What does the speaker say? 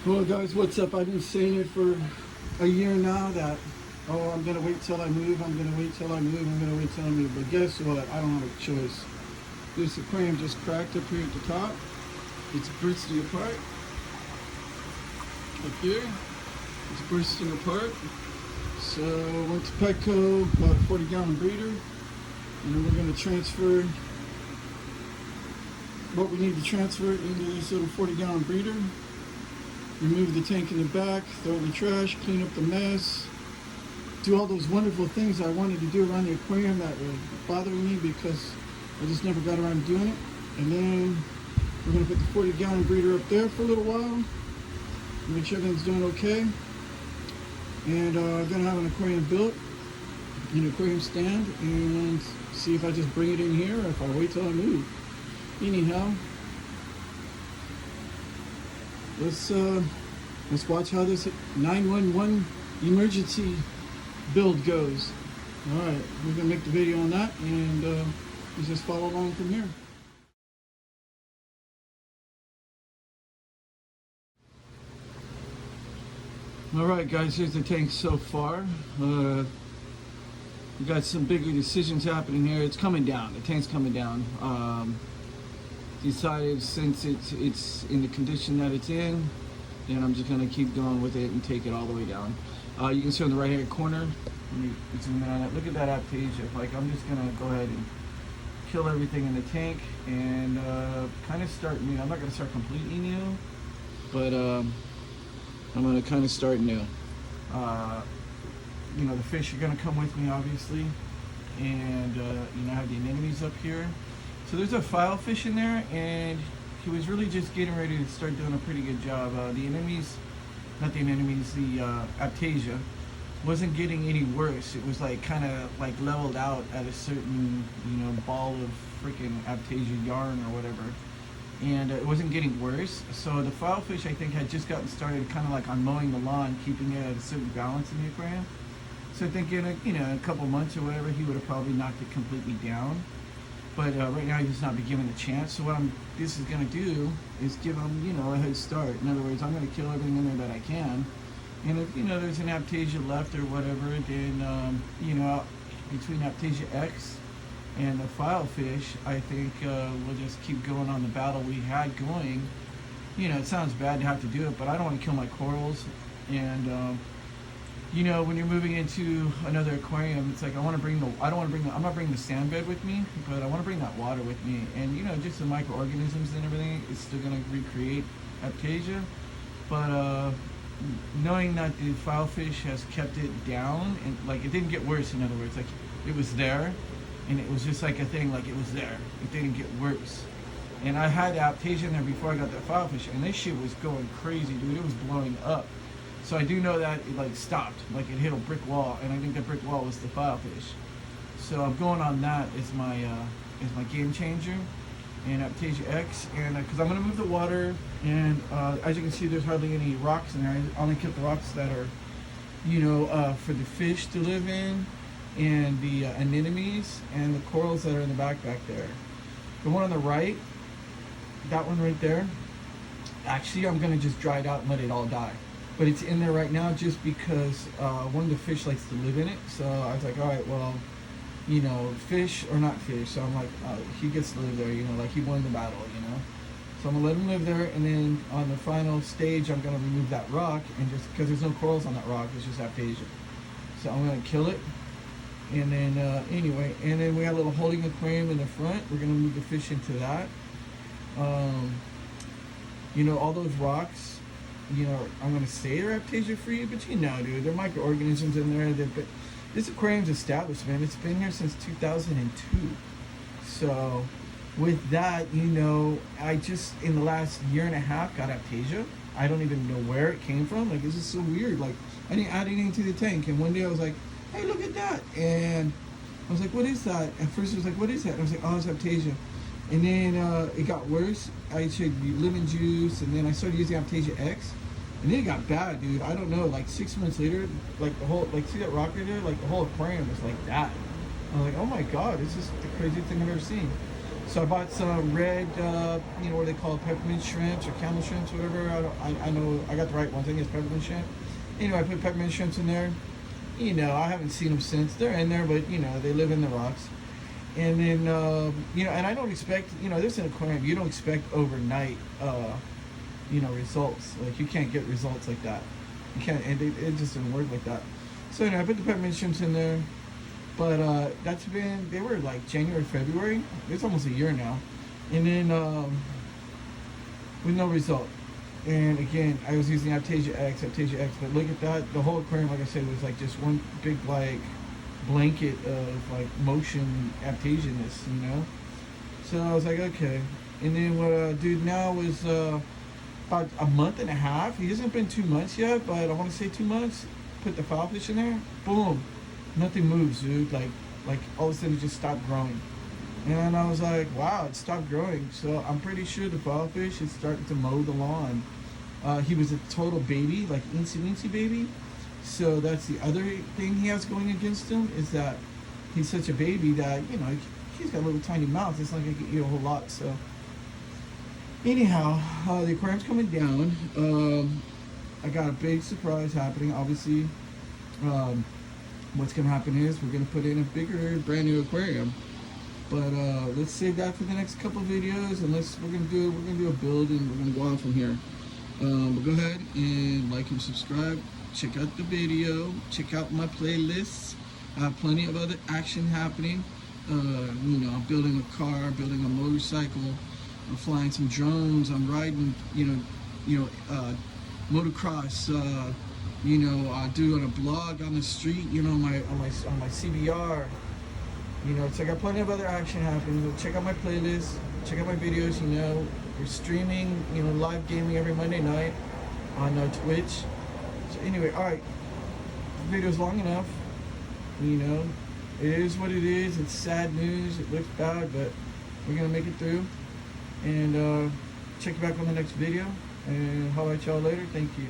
Well guys, what's up? I've been saying it for a year now that, oh, I'm gonna wait till I move, I'm gonna wait till I move, I'm gonna wait till I move. But guess what? I don't have a choice. This aquarium just cracked up here at the top. It's bursting apart. Up here, it's bursting apart. So went to Petco, bought a 40-gallon breeder, and then we're gonna transfer what we need to transfer into this little 40-gallon breeder. Remove the tank in the back, throw it in the trash, clean up the mess, do all those wonderful things I wanted to do around the aquarium that were bothering me because I just never got around to doing it. And then we're going to put the 40-gallon breeder up there for a little while, make sure everything's doing okay. And I'm going to have an aquarium built, an aquarium stand, and see if I just bring it in here or if I wait till I move. Anyhow, let's watch how this 911 emergency build goes. All right, we're gonna make the video on that, and let's just follow along from here. All right, guys, here's the tank so far. We got some bigger decisions happening here. It's coming down. The tank's coming down. Decided since it's in the condition that it's in, then I'm just gonna keep going with it and take it all the way down. You can see on the right hand corner, let me zoom in on it. Look at that aptasia. Like, I'm just gonna go ahead and kill everything in the tank and kind of start new. I'm not gonna start completely new, but I'm gonna kind of start new. You know, the fish are gonna come with me, obviously, and you know, I have the anemones up here. So there's a file fish in there, and he was really just getting ready to start doing a pretty good job. The aptasia wasn't getting any worse. It was like kind of like leveled out at a certain, you know, ball of freaking aptasia yarn or whatever, and it wasn't getting worse. So the file fish, I think, had just gotten started kind of like on mowing the lawn, keeping it at a certain balance in the aquarium. So I think in a couple months or whatever, he would have probably knocked it completely down. But right now he's not been given a chance. So what this is going to do is give him, you know, a head start. In other words, I'm going to kill everything in there that I can. And if, you know, there's an aptasia left or whatever, then, you know, between aptasia X and the file fish, I think we'll just keep going on the battle we had going. You know, it sounds bad to have to do it, but I don't want to kill my corals. And, you know, when you're moving into another aquarium, it's like I'm not bringing the sand bed with me, but I want to bring that water with me. And, you know, just the microorganisms and everything is still going to recreate aptasia. But knowing that the file fish has kept it down, and like it didn't get worse, in other words, like it was there, and it was just like a thing, like it was there. It didn't get worse. And I had aptasia in there before I got that file fish, and this shit was going crazy, dude. It was blowing up. So I do know that it like stopped, like it hit a brick wall, and I think that brick wall was the file fish. So I'm going on that as my game changer, and aptasia X, and because I'm gonna move the water, and as you can see, there's hardly any rocks in there. I only kept the rocks that are, you know, for the fish to live in, and the anemones and the corals that are in the back there. The one on the right, that one right there, actually I'm gonna just dry it out and let it all die. But it's in there right now just because one of the fish likes to live in it. So I was like, all right, well, you know, fish or not fish. So I'm like, he gets to live there, you know, like he won the battle, you know. So I'm gonna let him live there, and then on the final stage, I'm gonna remove that rock, and just because there's no corals on that rock, it's just aptasia. So I'm gonna kill it, and then anyway, and then we have a little holding aquarium in the front. We're gonna move the fish into that. You know, all those rocks, you know, I'm gonna say they're aptasia free, but you know, dude, there are microorganisms in there. But this aquarium's established, man. It's been here since 2002. So with that, you know, I just in the last year and a half got aptasia. I don't even know where it came from. Like, this is so weird. Like, I didn't add anything to the tank, and one day I was like, hey, look at that, and I was like, what is that? At first it was like, what is that? And I was like, oh, it's aptasia. And then it got worse. I tried lemon juice, and then I started using aptasia X, and then it got bad, dude. I don't know, like 6 months later, like the whole, like, see that rock right there? Like the whole aquarium was like that. I was like, oh my god, this is the craziest thing I've ever seen. So I bought some red, you know, what they call peppermint shrimps or camel shrimps, whatever. I know I got the right one. I think it's peppermint shrimp. Anyway, I put peppermint shrimps in there. You know, I haven't seen them since. They're in there, but you know, they live in the rocks. And then, you know, and I don't expect, you know, this is an aquarium. You don't expect overnight, you know, results. Like you can't get results like that. You can't, and it just doesn't work like that. So anyway, I put the peppermint shrimps in there. But that's been, they were like January, February. It's almost a year now. And then with no result. And again, I was using Aptasia X, but look at that. The whole aquarium, like I said, was like just one big like blanket of like motion Aptasianness, you know? So I was like, okay. And then what I do now is about a month and a half. He hasn't been 2 months yet, but I want to say 2 months. Put the foul fish in there, boom. Nothing moves, dude. Like all of a sudden it just stopped growing. And I was like, wow, it stopped growing. So I'm pretty sure the foul fish is starting to mow the lawn. He was a total baby, like incy baby. So that's the other thing he has going against him, is that he's such a baby that, you know, he's got a little tiny mouth. It's not gonna eat a whole lot. So anyhow, the aquarium's coming down. I got a big surprise happening, obviously. What's gonna happen is we're gonna put in a bigger, brand new aquarium. But let's save that for the next couple of videos, and we're gonna do a build, and we're gonna go on from here. But go ahead and like and subscribe. Check out the video. Check out my playlists. I have plenty of other action happening. You know, I'm building a car, building a motorcycle. I'm flying some drones. I'm riding, motocross. You know, doing a blog on the street. You know, on my CBR. You know, so I got plenty of other action happening. So check out my playlist. Check out my videos. You know, we're streaming. You know, live gaming every Monday night on Twitch. So anyway, all right. The video's long enough. You know, it is what it is. It's sad news. It looks bad, but we're gonna make it through. And check you back on the next video. And how about y'all later? Thank you.